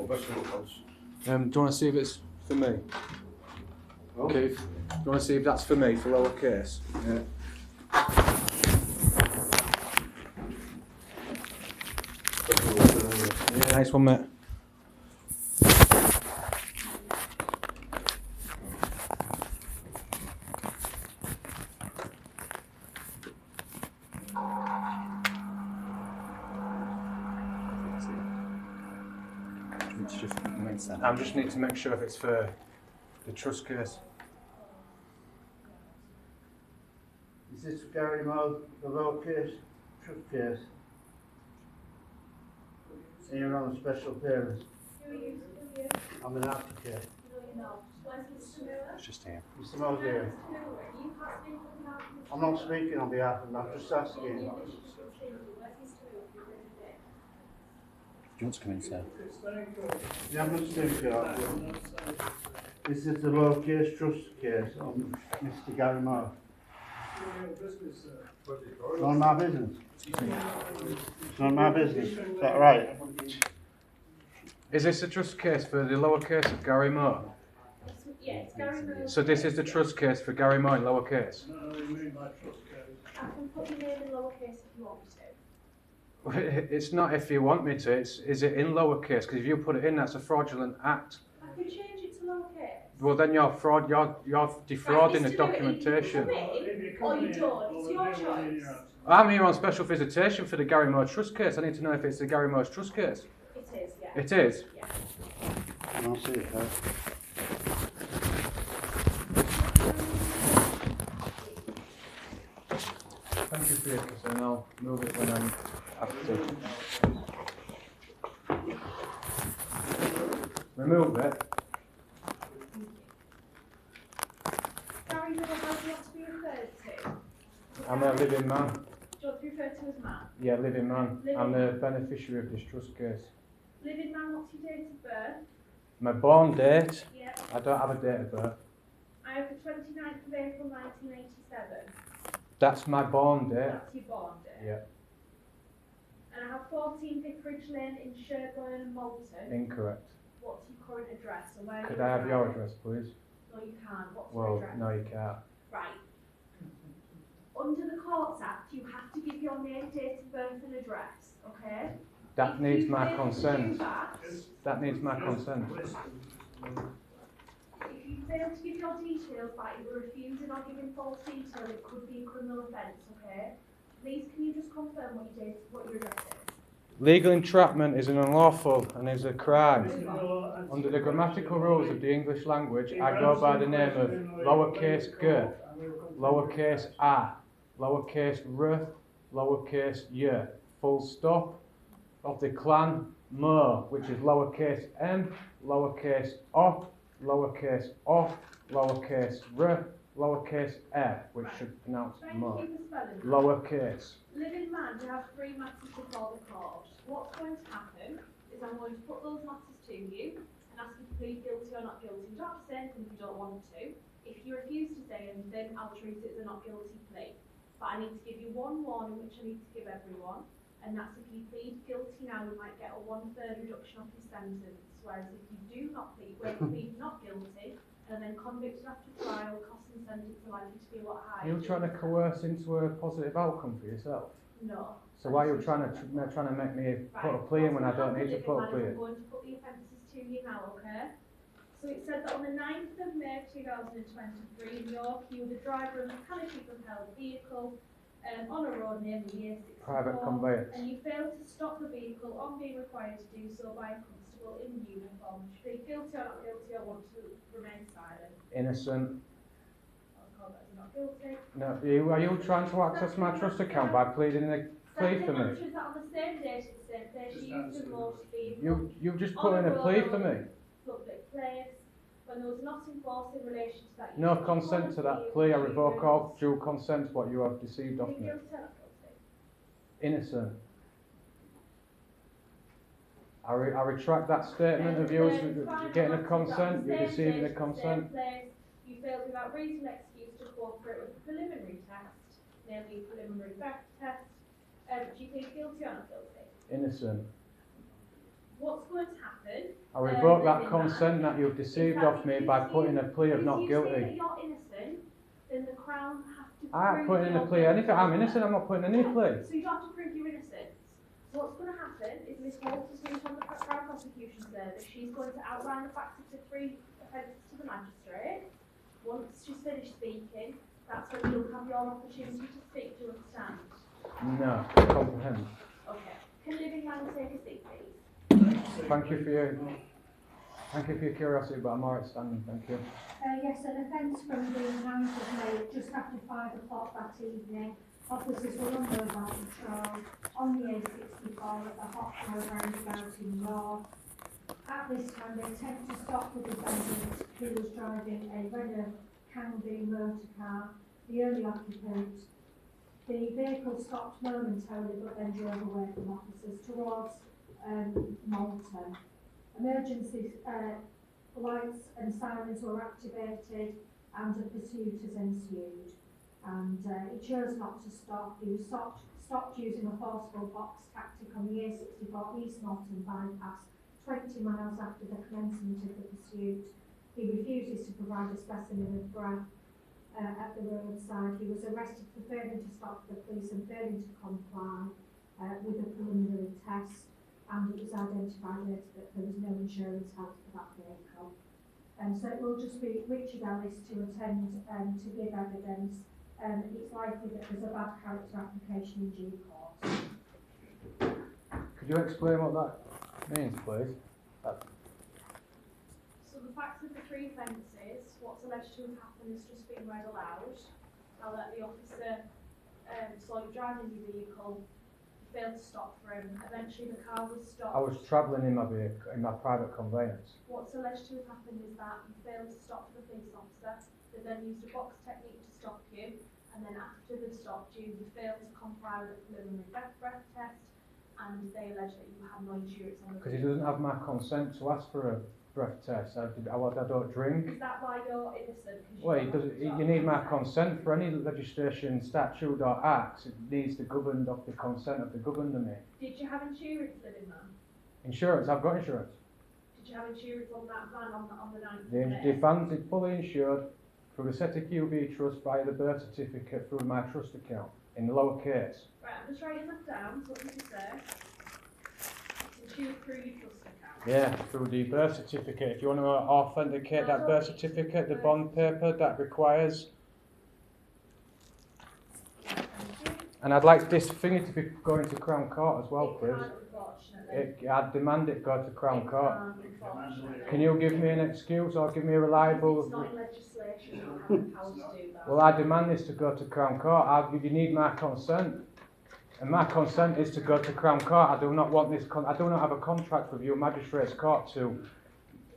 Do you want to see if it's for me? Oh. Keith, do you want to see if that's for me, for lowercase? Yeah. Yeah, nice one, mate. I just need to make sure if it's for the trust case. Is this Gary Moore, the lowercase trust case? And you're on a special parent. Who are you? I'm an advocate. No, you're not. Where's Mr. Miller? It's just here. Mr. Moore's here. Mr. Miller, you can't speak on behalf of Mr. I'm not speaking on behalf of him, I'm just You asking. literally continue. Where's Mr. Miller? You're in there. Do you want to come in, sir? Yeah, I'm not speaking. This is the lowercase trust case on Mr. Gary Moore. It's none of my business. It's none of my business. Is that right? Is this a trust case for the lowercase of Gary Moore? Yeah, it's Gary Miller. So this is the trust case for Gary Moore in lowercase? I can put your name in lowercase if you want me to. It's not if you want me to, is it in lowercase? Because if you put it in, that's a fraudulent act. I can change it to lowercase. Well, then you're defrauding the documentation. Right, or you don't. It's your choice. I'm here on special visitation for the Gary Moore trust case. I need to know if it's the Gary Moore trust case. It is, yeah. It is? Yeah. I don't see it, huh? Thank you for your concern. I'll move it when I'm after. Remove it. Gary Miller, how do you want to be referred to? I'm a living man. Do you want to be referred to as man? Yeah, living man. Living I'm the man. beneficiary of this trust case. Living man, what's your date of birth? My born date? Yeah. I don't have a date of birth. I have the 29th of April 1987. That's my born date. That's your born date. Yeah, And I have 14 Vicarage Lane in Sherborne and Malton. incorrect. What's your current address? And where Could you I have your reside? address, please? No, you can't. What's your Well, address? no, you can't. Right. Under the Courts Act, you have to give your name, date of birth and address, okay? That If needs you my fail to do consent. that, That needs my consent. if you fail to give your details by either refusing or giving false details, it could be a criminal offence, okay? Please, can you just confirm what your address is? Legal entrapment is an unlawful and is a crime. Under the grammatical rules of the English language, I go by the name of lowercase g, lowercase a, lowercase r, lowercase y, full stop, of the clan Mo, which is lowercase m, lowercase o, lowercase o, lowercase r, lowercase f, which should pronounce Thank Mo. you for spelling that. Lowercase. Living man, you have 3 matters before the court. What's going to happen is I'm going to put those matters to you and ask you to plead guilty or not guilty. You don't have to say anything if you don't want to. If you refuse to say anything, I'll treat it as a not guilty plea. But I need to give you one warning, which I need to give everyone, and that's if you plead guilty now, you might get a 1/3 reduction of your sentence. Whereas if you do not plead not guilty, and then convicted after trial, cost and sentence are likely to be a lot higher. You're trying to coerce into a positive outcome for yourself. No. So why are you trying to make me put a plea in when I don't need to put a plea I'm in? going to put the offences to you now, okay? So it said that on the 9th of May 2023 in York, you were the driver of a mechanically propelled vehicle on a road named the A64. Private conveyance. And you failed to stop the vehicle on being required to do so by a constable in uniform. Should you plead guilty or not guilty or want to remain silent? Innocent. I'll call that as not guilty. No, are you trying to access my trust account by pleading a plea for me? Answers that on the same date at the same place you used a motor vehicle. You've just put in a plea for me. Public place, when there was not enforced in relation to that. No consent to that plea. I revoke all due consent to what you have deceived of me. Guilty or not guilty? Innocent. I retract that statement of yours getting a consent. You're deceiving a consent. You failed without reasonable excuse to cooperate with the preliminary test, namely preliminary fact test. Do you plead guilty or not guilty? Innocent. What's going to happen? I revoke that consent that you've deceived off me by putting a plea of not If you say that guilty. you're innocent, then the Crown have to I ain't prove putting in a you're plea anything. I'm guilty. innocent, I'm not putting any plea. So you don't have to prove your innocence. So what's going to happen is Miss Waltz is going to the Crown Prosecution Service. She's going to outline the facts of the 3 offences to the magistrate. Once she's finished speaking, that's when you'll have your opportunity to speak. Do you understand? No, I comprehend. Okay. Can living man take a seat, please? Thank you for your curiosity, but I'm alright standing, thank you. Yes, an offence from the house was made just after 5 o'clock that evening. Officers were on mobile patrol on the A64 at the Hot Road roundabout in York. At this time, they attempt to stop the defendant, who was driving a Renault Kangoo motor car, the only occupant. The vehicle stopped momentarily, but then drove away from officers towards Malton. Emergency lights and sirens were activated and a pursuit has ensued. And he chose not to stop. He was stopped using a forceful box tactic on the A64 East Malton bypass 20 miles after the commencement of the pursuit. He refuses to provide a specimen of breath at the roadside. He was arrested for failing to stop the police and failing to comply with a preliminary test, and it was identified later that there was no insurance held for that vehicle. So it will just be Richard Ellis to attend to give evidence. It's likely that there's a bad character application in due course. Could you explain what that means, please? So the facts of the 3 offences, what's alleged to have happened has just been read aloud. Now that the officer saw you driving your vehicle, failed to stop for him. Eventually the car was stopped. I was travelling in my vehicle, in my private conveyance. What's alleged to have happened is that you failed to stop for the police officer. They then used a box technique to stop you, and then after they've stopped you, you failed to comply with a preliminary breath test, and they allege that you have no insurance on the Because he vehicle. doesn't have my consent to ask for a breath test. I don't drink. Is that why you're innocent? 'Cause you Well, don't have to stop? you need my consent for any legislation, statute or acts. It needs the governed of the consent of the governed of me. Did you have insurance, living man? Insurance, I've got insurance. Did you have insurance on that van on the 9th of The May? van is fully insured through the cestui QB trust via the birth certificate through my trust account in the lower case. Right, I'm just writing that down. So what did you say? It's insured through your trust account. Yeah, through the birth certificate. If you want to authenticate that birth certificate, the bond paper that requires. Thank you. And I'd like this thingy to be going to Crown Court as well, It please. can't, unfortunately. I demand it go to Crown It Court. can't, unfortunately. Can you give me an excuse or give me a It's reliable... not in legislation, you don't have the power to do that. Well, I demand this to go to Crown Court. You need my consent. And my consent is to go to Crown Court. I do not want this... I do not have a contract with you, Magistrates Court, to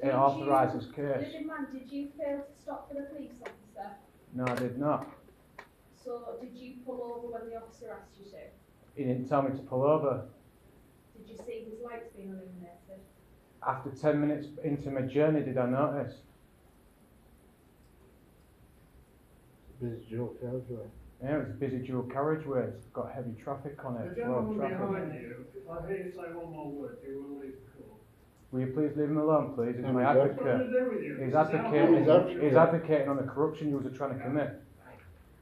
authorise this case. Living man, did you fail to stop for the police officer? No, I did not. So, did you pull over when the officer asked you to? He didn't tell me to pull over. Did you see his lights being illuminated? After 10 minutes into my journey, did I notice? Busy joke, carriageway. Yeah, it was a busy dual carriageway. It's got heavy traffic on it. The Slow gentleman traffic. behind you, if I hear you say one more word, you will leave the court. Will you please leave him alone, please? He's my Yeah. What's got to advocate. do with you? He's It's advocating, alcohol. he's advocating on the corruption you are trying to commit.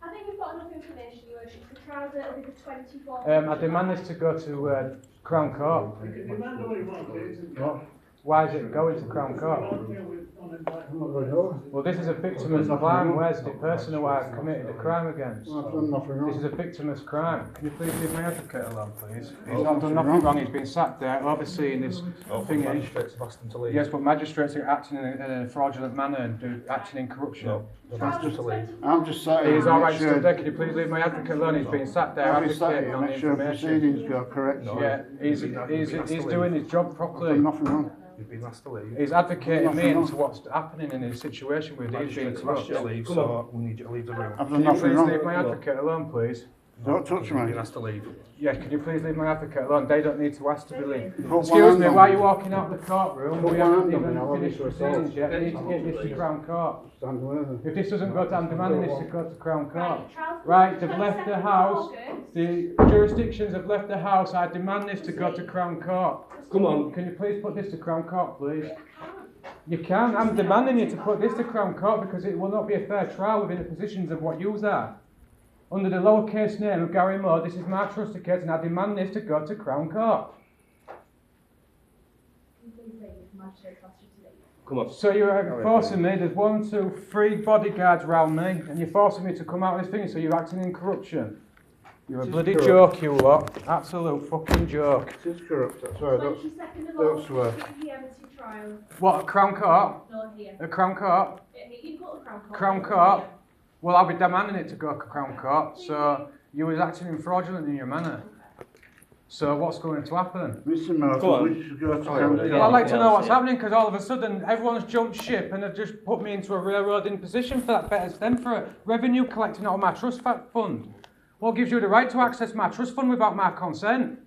I think we've got enough information, Your Worship. The trial date will be the 24th. I demand this to go to Crown Court. You can demand all you want, it isn't. What? Why is it going to Crown Court? Don't deal with uninvited I'm not going over. Well, this is a victimless crime. Where's the person who I committed the crime against? I've done nothing This wrong. is a victimless crime. Can you please leave my advocate alone, please? He's not done nothing wrong. He's been sat there overseeing this thing. Magistrates have asked them to leave. Yes, but magistrates are acting in a fraudulent manner and acting in corruption. No, they've asked them to leave. I'm just sat He here is to all right, make stood sure, there. Can you please leave my advocate alone? He's been sat there I'll be sat advocating here to on the make sure information. proceedings go correct. Yeah, he's doing his job I've done properly. nothing wrong. You've been asked to leave. He's advocating me Nothing wrong. into what's happening in his situation with these being Magistrates have asked corrupt. you to leave, so we need you to leave the room. I've Can done you nothing please wrong. leave my advocate alone, please? Don't touch You're me. asked to leave. Yeah, can you please leave my advocate alone? They don't need to ask to be leave. Put one Excuse hand me, on why are me. you walking out the courtroom? Put We one haven't hand on me, even I'll finished have you proceedings yet. We need to get this to Crown Court. Stand with If this doesn't go to, I'm demanding this to go to Crown Court. Right, trial's Right, booked they've for left the 22nd of house. August. The jurisdictions have left the house. I demand this to go to Crown Court. Come on. Can you please put this to Crown Court, please? I can't. You can. I'm demanding you to put this to Crown Court because it will not be a fair trial within the positions of what yous are. Under the lowercase name of Gary Moore, this is my trusted case and I demand this to go to Crown Court. Can you please leave if the magistrate's asked you to leave? Come on. So you're forcing me, there's 1, 2, 3 bodyguards round me and you're forcing me to come out of this thing, so you're acting in corruption. You're a This is bloody corrupt. joke, you lot. Absolute fucking joke. This is corrupt, that's right. 22nd of don't August, swear. here with your trial. What, at Crown Court? No, here. At Crown Court? You go to Crown Court. Crown Court? Well, I'll be demanding it to go to Crown Court, so you was acting in fraudulent in your manner. So what's going to happen? Mr. Go Malcolm, on. we should go to Oh, Crown yeah. Well, I'd like to know what's Yeah. happening because all of a sudden everyone's jumped ship and have just put me into a railroading position for that better them for a revenue collecting out of my trust fund. What gives you the right to access my trust fund without my consent?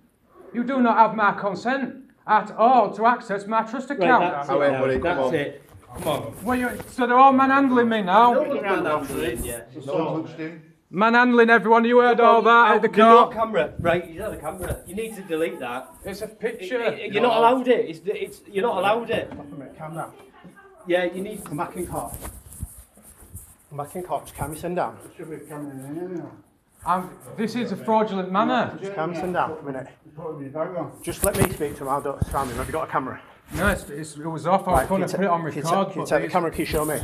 You do not have my consent at all to access my trust Right, account. that's How it. buddy, Now. come That's on. it. Come on. Well, so they're all manhandling me now. No one's manhandling you. No one touched him. Manhandling everyone. You heard all that at the You're not court. camera. Right, you're not the camera. You need to delete that. It's a picture. You're not allowed it. You're not allowed it. Calm down. Yeah, you need. Come back in court. Come back in court. Just calm yourself down. Should be coming in anyway. This is a fraudulent manner. Just calm yourself down for a minute. Put your bag on. Just let me speak to him. I'll do it. Have you got a camera? No, it was off. I was going to can put it on can record. Can you but take the it's- camera? Can you show me?